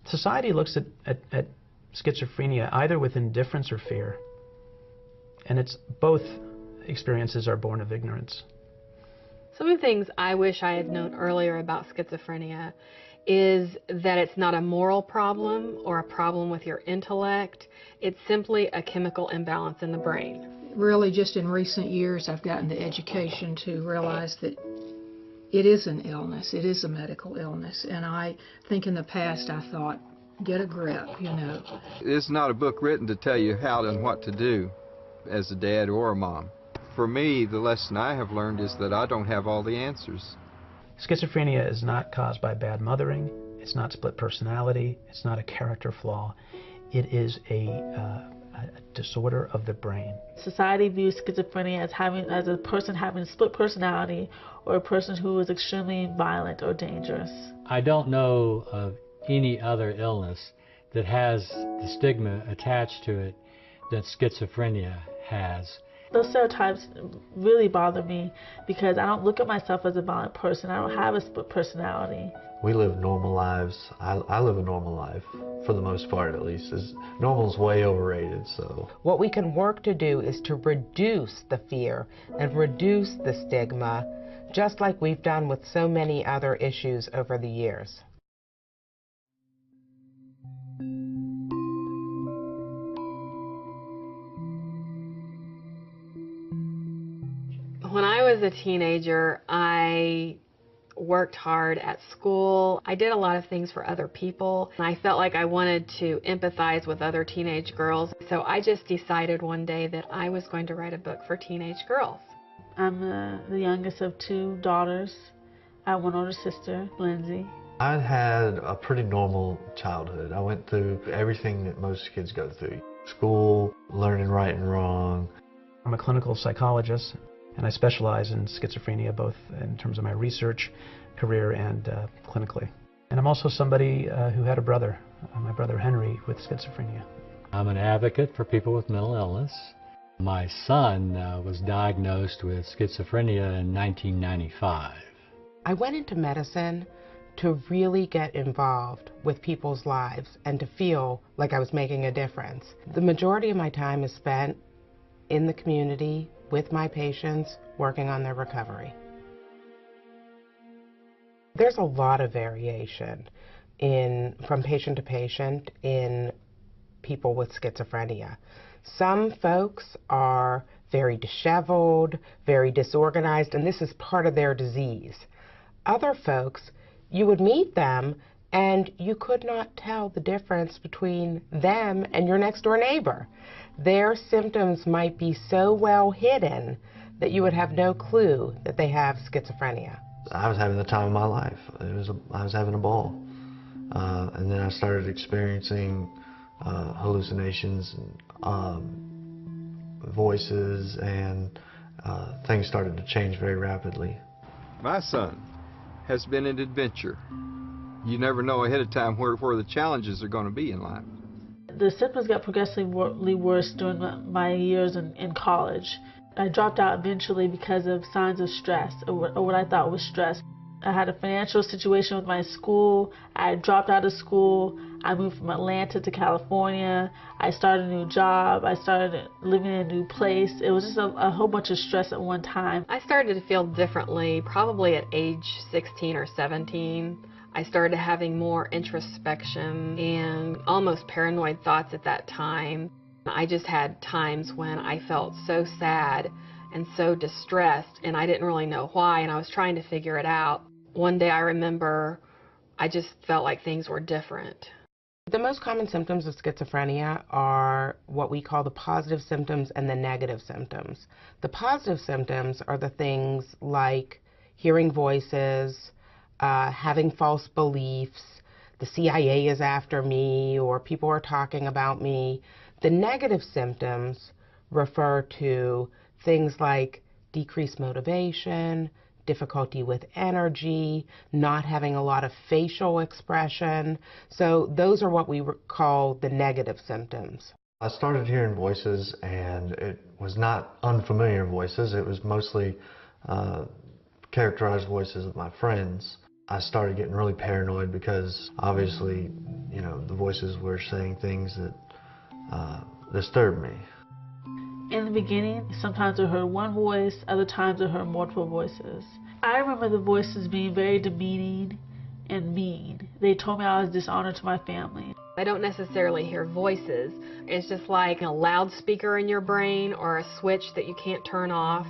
Society looks at schizophrenia either with indifference or fear. And it's both experiences are born of ignorance. Some of the things I wish I had known earlier about schizophrenia is that it's not a moral problem or a problem with your intellect. It's simply a chemical imbalance in the brain. Really, just in recent years, I've gotten the education to realize that it is an illness. It is a medical illness. And I think in the past I thought, get a grip, you know. It's not a book written to tell you how and what to do as a dad or a mom. For me, the lesson I have learned is that I don't have all the answers. Schizophrenia is not caused by bad mothering. It's not split personality. It's not a character flaw. It is a disorder of the brain. Society views schizophrenia as a person having a split personality or a person who is extremely violent or dangerous. I don't know of any other illness that has the stigma attached to it that schizophrenia has. Those stereotypes really bother me because I don't look at myself as a violent person. I don't have a split personality. We live normal lives. I live a normal life, for the most part at least. Normal is way overrated, so. What we can work to do is to reduce the fear and reduce the stigma, just like we've done with so many other issues over the years. When I was a teenager, I worked hard at school. I did a lot of things for other people. And I felt like I wanted to empathize with other teenage girls. So I just decided one day that I was going to write a book for teenage girls. I'm the youngest of two daughters. I have one older sister, Lindsay. I had a pretty normal childhood. I went through everything that most kids go through. School, learning right and wrong. I'm a clinical psychologist, and I specialize in schizophrenia both in terms of my research career and clinically. And I'm also somebody who had a brother, my brother Henry, with schizophrenia. I'm an advocate for people with mental illness. My son was diagnosed with schizophrenia in 1995. I went into medicine to really get involved with people's lives and to feel like I was making a difference. The majority of my time is spent in the community with my patients, working on their recovery. There's a lot of variation from patient to patient in people with schizophrenia. Some folks are very disheveled, very disorganized, and this is part of their disease. Other folks, you would meet them and you could not tell the difference between them and your next door neighbor. Their symptoms might be so well hidden that you would have no clue that they have schizophrenia. I was having the time of my life. I was having a ball. And then I started experiencing hallucinations and voices, and things started to change very rapidly. My son has been an adventure. You never know ahead of time where the challenges are going to be in life. The symptoms got progressively worse during my years in college. I dropped out eventually because of signs of stress, or what I thought was stress. I had a financial situation with my school. I dropped out of school. I moved from Atlanta to California. I started a new job. I started living in a new place. It was just a whole bunch of stress at one time. I started to feel differently probably at age 16 or 17. I started having more introspection and almost paranoid thoughts at that time. I just had times when I felt so sad and so distressed, and I didn't really know why, and I was trying to figure it out. One day I remember I just felt like things were different. The most common symptoms of schizophrenia are what we call the positive symptoms and the negative symptoms. The positive symptoms are the things like hearing voices, having false beliefs, the CIA is after me, or people are talking about me. The negative symptoms refer to things like decreased motivation, difficulty with energy, not having a lot of facial expression. So those are what we call the negative symptoms. I started hearing voices, and it was not unfamiliar voices. It was mostly characterized voices of my friends. I started getting really paranoid because obviously, you know, the voices were saying things that disturbed me. In the beginning, sometimes I heard one voice, other times I heard multiple voices. I remember the voices being very demeaning and mean. They told me I was dishonored to my family. I don't necessarily hear voices. It's just like a loudspeaker in your brain or a switch that you can't turn off,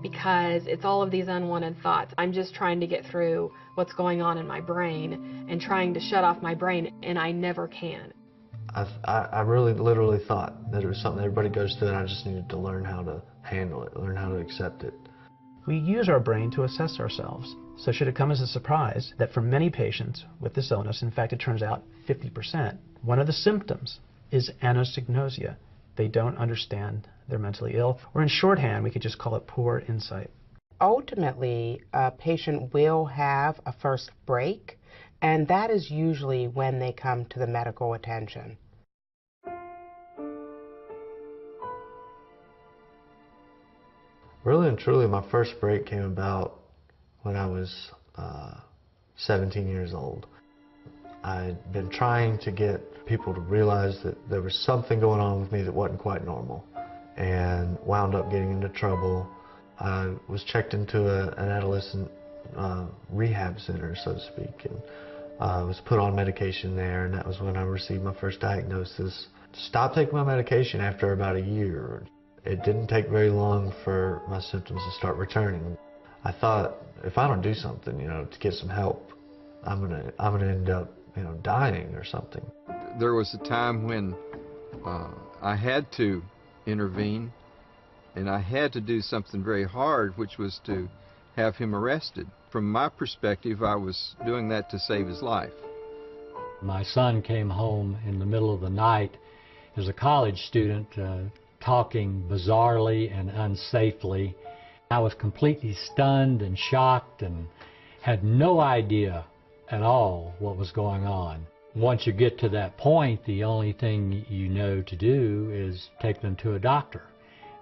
because it's all of these unwanted thoughts. I'm just trying to get through what's going on in my brain and trying to shut off my brain, and I never can. I really literally thought that it was something everybody goes through, and I just needed to learn how to handle it, learn how to accept it. We use our brain to assess ourselves. So should it come as a surprise that for many patients with this illness, in fact it turns out 50%, one of the symptoms is anosognosia. They don't understand they're mentally ill, or in shorthand we could just call it poor insight. Ultimately, a patient will have a first break, and that is usually when they come to the medical attention. Really and truly, my first break came about when I was 17 years old. I'd been trying to get people to realize that there was something going on with me that wasn't quite normal, and wound up getting into trouble. I was checked into an adolescent rehab center, so to speak, and was put on medication there, and that was when I received my first diagnosis. Stopped taking my medication after about a year. It didn't take very long for my symptoms to start returning. I thought, if I don't do something, you know, to get some help, I'm gonna end up, you know, dying or something. There was a time when I had to intervene, and I had to do something very hard, which was to have him arrested. From my perspective, I was doing that to save his life. My son came home in the middle of the night as a college student, talking bizarrely and unsafely. I was completely stunned and shocked and had no idea at all what was going on. Once you get to that point, the only thing you know to do is take them to a doctor.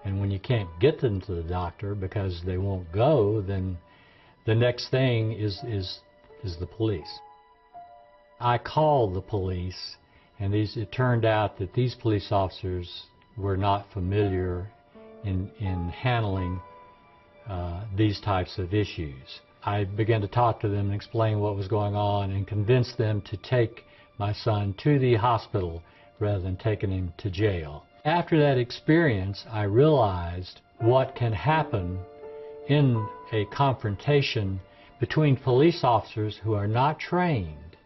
And when you can't get them to the doctor because they won't go, then the next thing is the police. I called the police, and it turned out that these police officers were not familiar in handling these types of issues. I began to talk to them and explain what was going on and convince them to take my son to the hospital rather than taking him to jail. After that experience, I realized what can happen in a confrontation between police officers who are not trained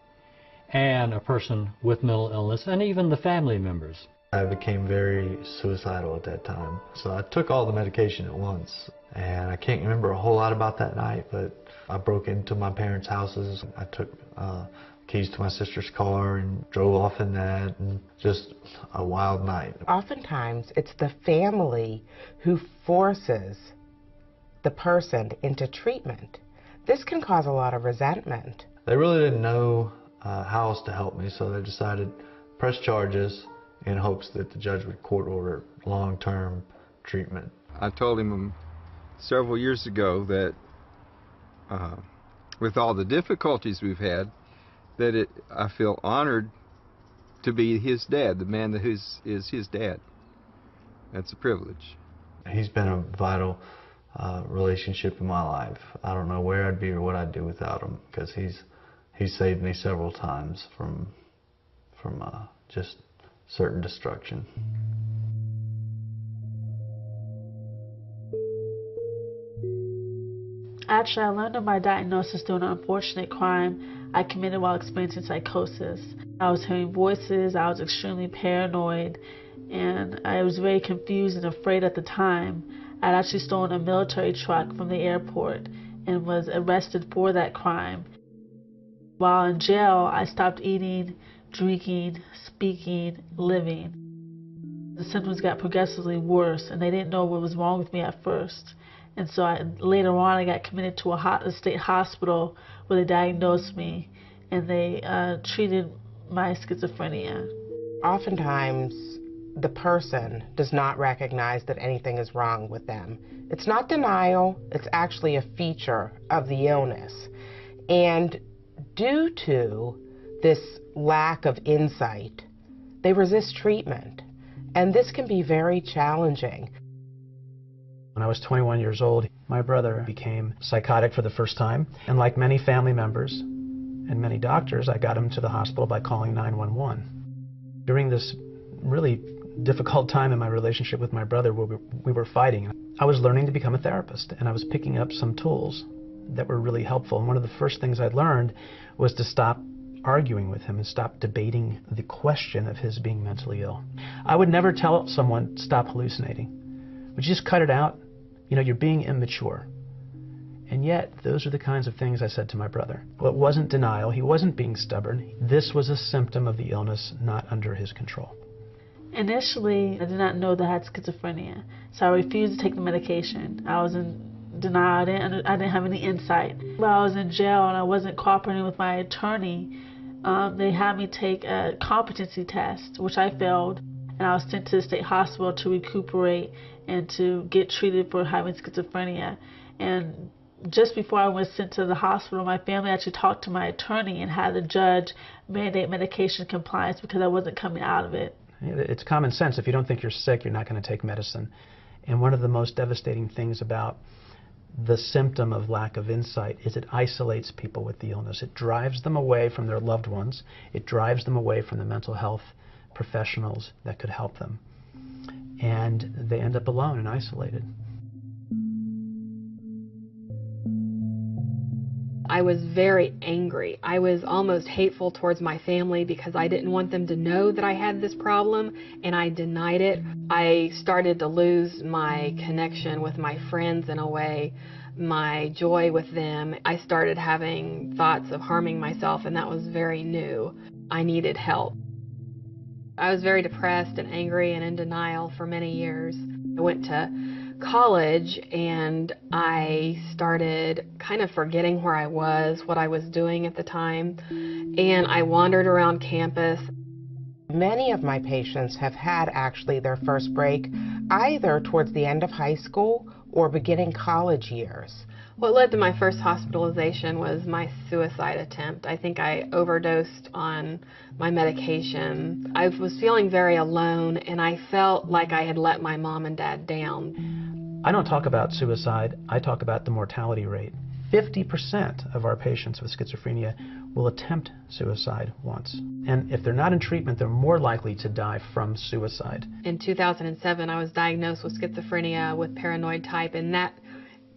and a person with mental illness, and even the family members. I became very suicidal at that time. So I took all the medication at once, and I can't remember a whole lot about that night, but I broke into my parents' houses. I took keys to my sister's car and drove off in that, and just a wild night. Oftentimes, it's the family who forces the person into treatment. This can cause a lot of resentment. They really didn't know how else to help me, so they decided to press charges in hopes that the judge would court order long-term treatment. I told him several years ago that with all the difficulties we've had, that I feel honored to be his dad, the man that is his dad. That's a privilege. He's been a vital relationship in my life. I don't know where I'd be or what I'd do without him, because he's saved me several times from just certain destruction. Actually, I learned of my diagnosis through an unfortunate crime I committed while experiencing psychosis. I was hearing voices, I was extremely paranoid, and I was very confused and afraid at the time. I'd actually stolen a military truck from the airport and was arrested for that crime. While in jail, I stopped eating, drinking, speaking, living. The symptoms got progressively worse, and they didn't know what was wrong with me at first. And so later on, I got committed to a state hospital where they diagnosed me, and they treated my schizophrenia. Oftentimes, the person does not recognize that anything is wrong with them. It's not denial, it's actually a feature of the illness. And due to this lack of insight, they resist treatment. And this can be very challenging. When I was 21 years old, my brother became psychotic for the first time. And like many family members and many doctors, I got him to the hospital by calling 911. During this really difficult time in my relationship with my brother where we were fighting, I was learning to become a therapist, and I was picking up some tools that were really helpful. And one of the first things I learned was to stop arguing with him and stop debating the question of his being mentally ill. I would never tell someone, stop hallucinating. Would you just cut it out? You know, you're being immature. And yet, those are the kinds of things I said to my brother. Well, it wasn't denial. He wasn't being stubborn. This was a symptom of the illness not under his control. Initially, I did not know that I had schizophrenia, so I refused to take the medication. I was in denial. I didn't have any insight. While I was in jail and I wasn't cooperating with my attorney, they had me take a competency test, which I failed, and I was sent to the state hospital to recuperate and to get treated for having schizophrenia. And just before I was sent to the hospital, my family actually talked to my attorney and had the judge mandate medication compliance because I wasn't coming out of it. It's common sense. If you don't think you're sick, you're not going to take medicine. And one of the most devastating things about the symptom of lack of insight is it isolates people with the illness. It drives them away from their loved ones. It drives them away from the mental health professionals that could help them. And they end up alone and isolated. I was very angry. I was almost hateful towards my family because I didn't want them to know that I had this problem, and I denied it. I started to lose my connection with my friends in a way, my joy with them. I started having thoughts of harming myself, and that was very new. I needed help. I was very depressed and angry and in denial for many years. I went to college and I started kind of forgetting where I was, what I was doing at the time, and I wandered around campus. Many of my patients have had actually their first break either towards the end of high school or beginning college years. What led to my first hospitalization was my suicide attempt. I think I overdosed on my medication. I was feeling very alone, and I felt like I had let my mom and dad down. I don't talk about suicide. I talk about the mortality rate. 50% of our patients with schizophrenia will attempt suicide once. And if they're not in treatment, they're more likely to die from suicide. In 2007, I was diagnosed with schizophrenia with paranoid type, and that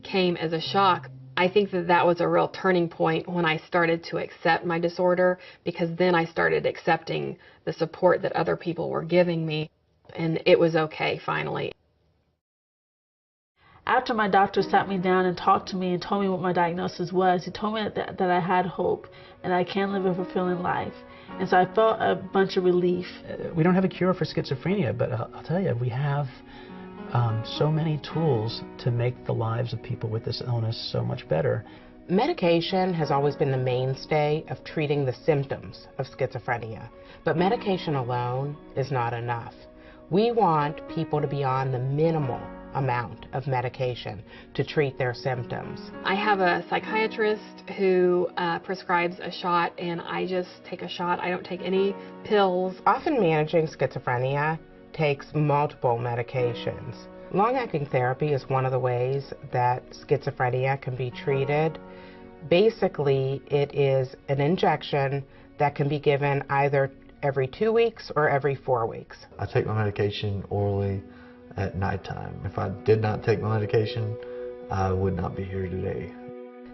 came as a shock. I think that was a real turning point when I started to accept my disorder, because then I started accepting the support that other people were giving me, and it was okay finally. After my doctor sat me down and talked to me and told me what my diagnosis was, he told me that I had hope and I can live a fulfilling life. And so I felt a bunch of relief. We don't have a cure for schizophrenia, but I'll tell you, we have so many tools to make the lives of people with this illness so much better. Medication has always been the mainstay of treating the symptoms of schizophrenia, but medication alone is not enough. We want people to be on the minimal amount of medication to treat their symptoms. I have a psychiatrist who prescribes a shot, and I just take a shot. I don't take any pills. Often managing schizophrenia takes multiple medications. Long-acting therapy is one of the ways that schizophrenia can be treated. Basically, it is an injection that can be given either every 2 weeks or every 4 weeks. I take my medication orally at nighttime. If I did not take my medication, I would not be here today.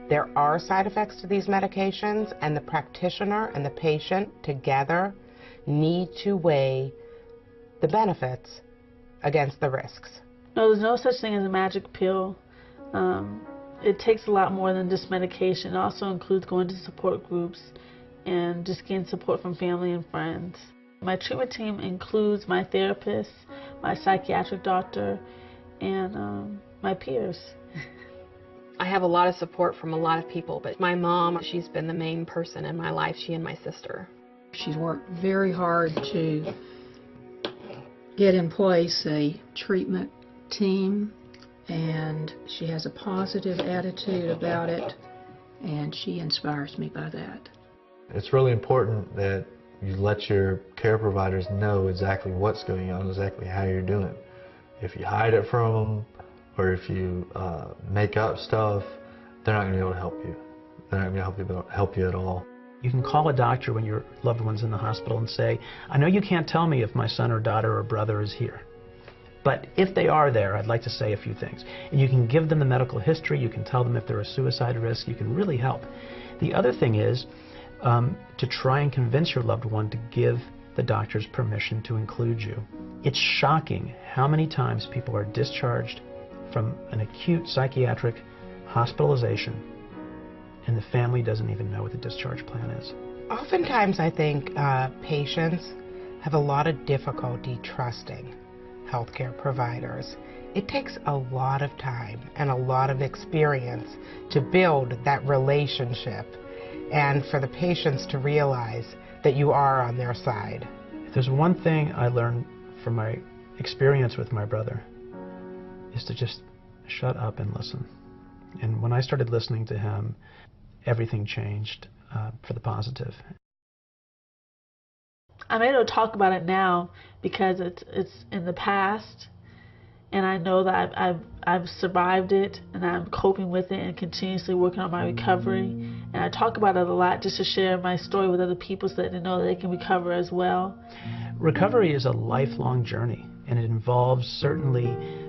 There are side effects to these medications, and the practitioner and the patient together need to weigh the benefits against the risks. No, there's no such thing as a magic pill. It takes a lot more than just medication. It also includes going to support groups and just getting support from family and friends. My treatment team includes my therapist, my psychiatric doctor, and my peers. I have a lot of support from a lot of people, but my mom, she's been the main person in my life, she and my sister. She's worked very hard to get in place a treatment team, and she has a positive attitude about it, and she inspires me by that. It's really important that you let your care providers know exactly what's going on, exactly how you're doing. If you hide it from them, or if you make up stuff, they're not going to be able to help you. They're not going to be able to help you at all. You can call a doctor when your loved one's in the hospital and say, I know you can't tell me if my son or daughter or brother is here, but if they are there, I'd like to say a few things. And you can give them the medical history, you can tell them if they're a suicide risk, you can really help. The other thing is to try and convince your loved one to give the doctors permission to include you. It's shocking how many times people are discharged from an acute psychiatric hospitalization and the family doesn't even know what the discharge plan is. Oftentimes I think patients have a lot of difficulty trusting healthcare providers. It takes a lot of time and a lot of experience to build that relationship and for the patients to realize that you are on their side. If there's one thing I learned from my experience with my brother, is to just shut up and listen. And when I started listening to him, everything changed for the positive. I'm able to talk about it now because it's in the past, and I know that I've survived it, and I'm coping with it and continuously working on my recovery. And I talk about it a lot just to share my story with other people so that they know that they can recover as well. Recovery is a lifelong journey, and it involves certainly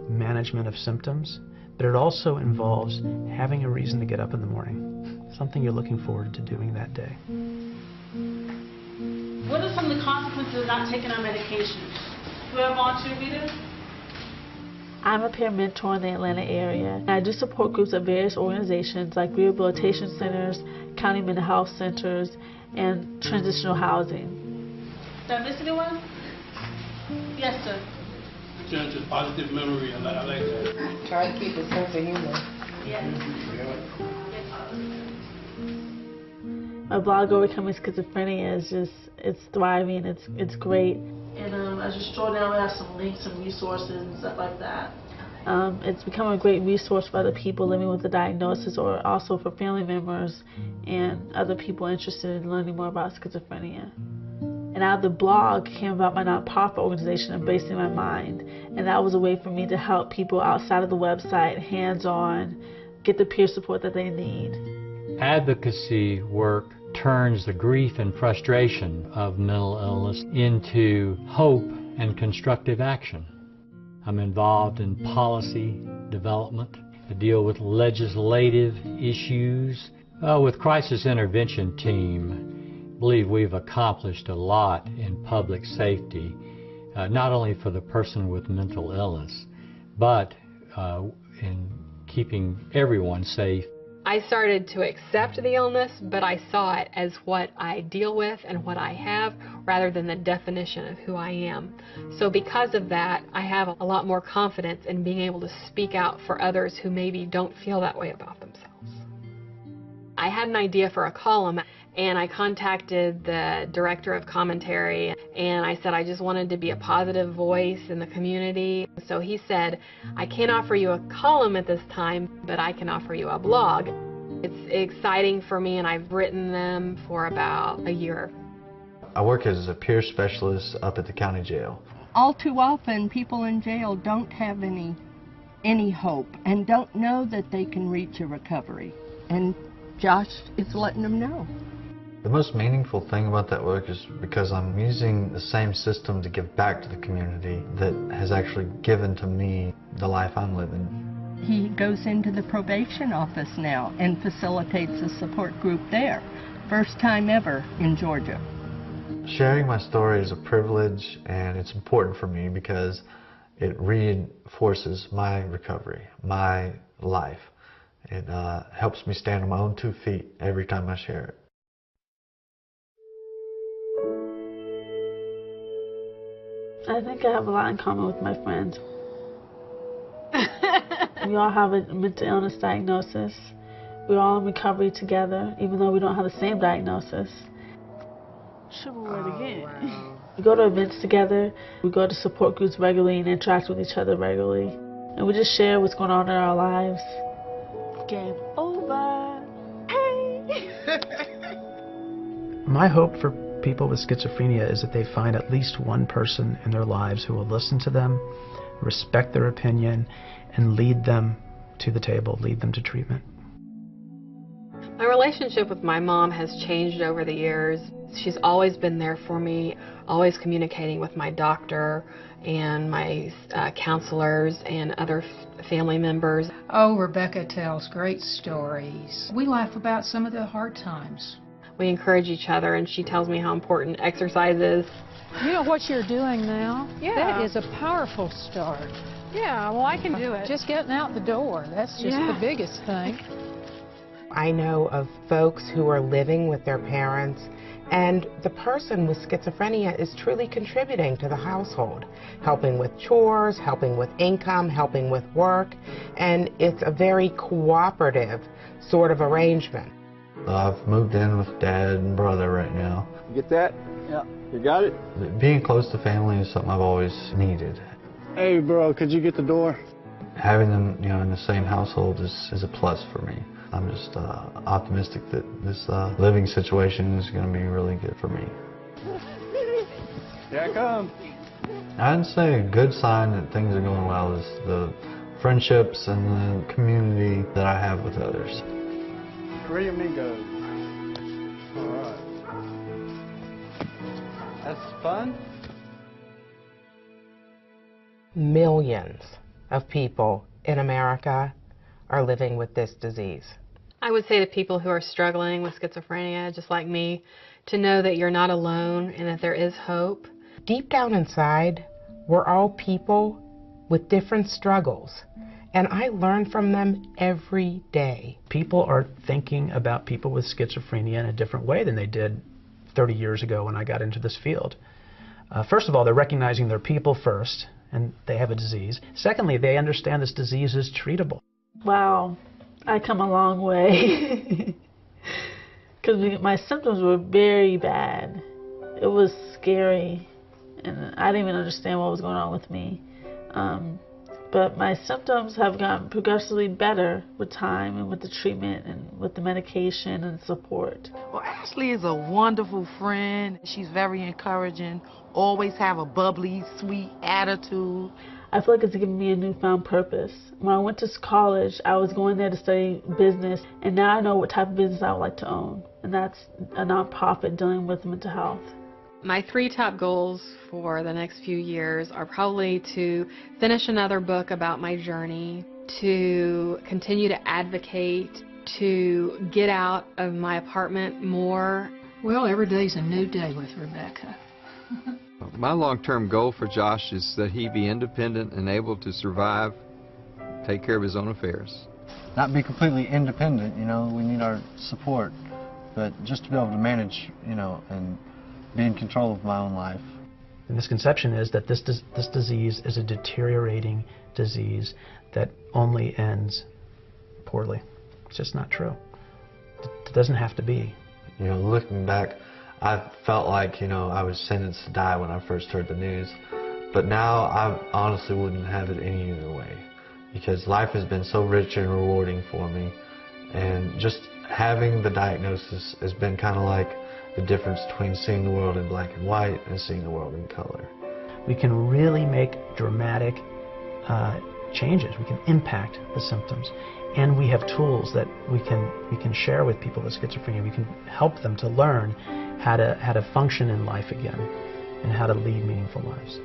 management of symptoms, but it also involves having a reason to get up in the morning, something you're looking forward to doing that day. What are some of the consequences of not taking our medications? Do we have volunteer readers? I'm a peer mentor in the Atlanta area, and I do support groups at various organizations like rehabilitation centers, county mental health centers, and transitional housing. Did I miss anyone? Yes, sir. Return to positive memory. I like that. Try to keep a sense of humor. Yes. My blog, Overcoming Schizophrenia, is it's thriving, it's great. And as you scroll down, we have some links and resources and stuff like that. It's become a great resource for other people living with the diagnosis, or also for family members and other people interested in learning more about schizophrenia. And out of the blog came about my nonprofit organization, Embracing My Mind. And that was a way for me to help people outside of the website, hands-on, get the peer support that they need. Advocacy work turns the grief and frustration of mental illness into hope and constructive action. I'm involved in policy development to deal with legislative issues. With Crisis Intervention Team, I believe we've accomplished a lot in public safety, not only for the person with mental illness, but in keeping everyone safe. I started to accept the illness, but I saw it as what I deal with and what I have, rather than the definition of who I am. So because of that, I have a lot more confidence in being able to speak out for others who maybe don't feel that way about themselves. I had an idea for a column, and I contacted the director of commentary, and I said I just wanted to be a positive voice in the community. So he said, I can't offer you a column at this time, but I can offer you a blog. It's exciting for me, and I've written them for about a year. I work as a peer specialist up at the county jail. All too often, people in jail don't have any hope and don't know that they can reach a recovery. And Josh is letting them know. The most meaningful thing about that work is because I'm using the same system to give back to the community that has actually given to me the life I'm living. He goes into the probation office now and facilitates a support group there. First time ever in Georgia. Sharing my story is a privilege, and it's important for me because it reinforces my recovery, my life. It helps me stand on my own 2 feet every time I share it. I think I have a lot in common with my friends. We all have a mental illness diagnosis. We're all in recovery together, even though we don't have the same diagnosis. Sugar word again. Wow. We go to events together. We go to support groups regularly and interact with each other regularly. And we just share what's going on in our lives. Game over. Hey! My hope for people with schizophrenia is that they find at least one person in their lives who will listen to them, respect their opinion, and lead them to the table, lead them to treatment. My relationship with my mom has changed over the years. She's always been there for me, always communicating with my doctor and my counselors and other family members. Oh, Rebecca tells great stories. We laugh about some of the hard times. We encourage each other, and she tells me how important exercise is. You know what you're doing now? Yeah. That is a powerful start. Yeah, well, I can do it. Just getting out the door, that's just the biggest thing. I know of folks who are living with their parents, and the person with schizophrenia is truly contributing to the household, helping with chores, helping with income, helping with work, and it's a very cooperative sort of arrangement. I've moved in with Dad and brother right now. You get that? Yeah. You got it? Being close to family is something I've always needed. Hey, bro, could you get the door? Having them, in the same household is a plus for me. I'm just optimistic that this living situation is going to be really good for me. Here I come. I'd say a good sign that things are going well is the friendships and the community that I have with others. Three amigos. All right. That's fun. Millions of people in America are living with this disease. I would say to people who are struggling with schizophrenia, just like me, to know that you're not alone and that there is hope. Deep down inside, we're all people with different struggles, and I learn from them every day. People are thinking about people with schizophrenia in a different way than they did 30 years ago when I got into this field. First of all, they're recognizing they're people first, and they have a disease. Secondly, they understand this disease is treatable. Wow, I come a long way. Because my symptoms were very bad. It was scary, and I didn't even understand what was going on with me. But my symptoms have gotten progressively better with time and with the treatment and with the medication and support. Well, Ashley is a wonderful friend. She's very encouraging, always have a bubbly, sweet attitude. I feel like it's given me a newfound purpose. When I went to college, I was going there to study business, and now I know what type of business I would like to own, and that's a nonprofit dealing with mental health. My 3 top goals for the next few years are probably to finish another book about my journey, to continue to advocate, to get out of my apartment more. Well, every day's a new day with Rebecca. My long-term goal for Josh is that he be independent and able to survive, take care of his own affairs. Not be completely independent, we need our support, but just to be able to manage, and be in control of my own life. The misconception is that this disease is a deteriorating disease that only ends poorly. It's just not true. It doesn't have to be. Looking back, I felt like, I was sentenced to die when I first heard the news. But now I honestly wouldn't have it any other way, because life has been so rich and rewarding for me. And just having the diagnosis has been kind of like the difference between seeing the world in black and white and seeing the world in color. We can really make dramatic changes. We can impact the symptoms. And we have tools that we can share with people with schizophrenia. We can help them to learn how to function in life again and how to lead meaningful lives.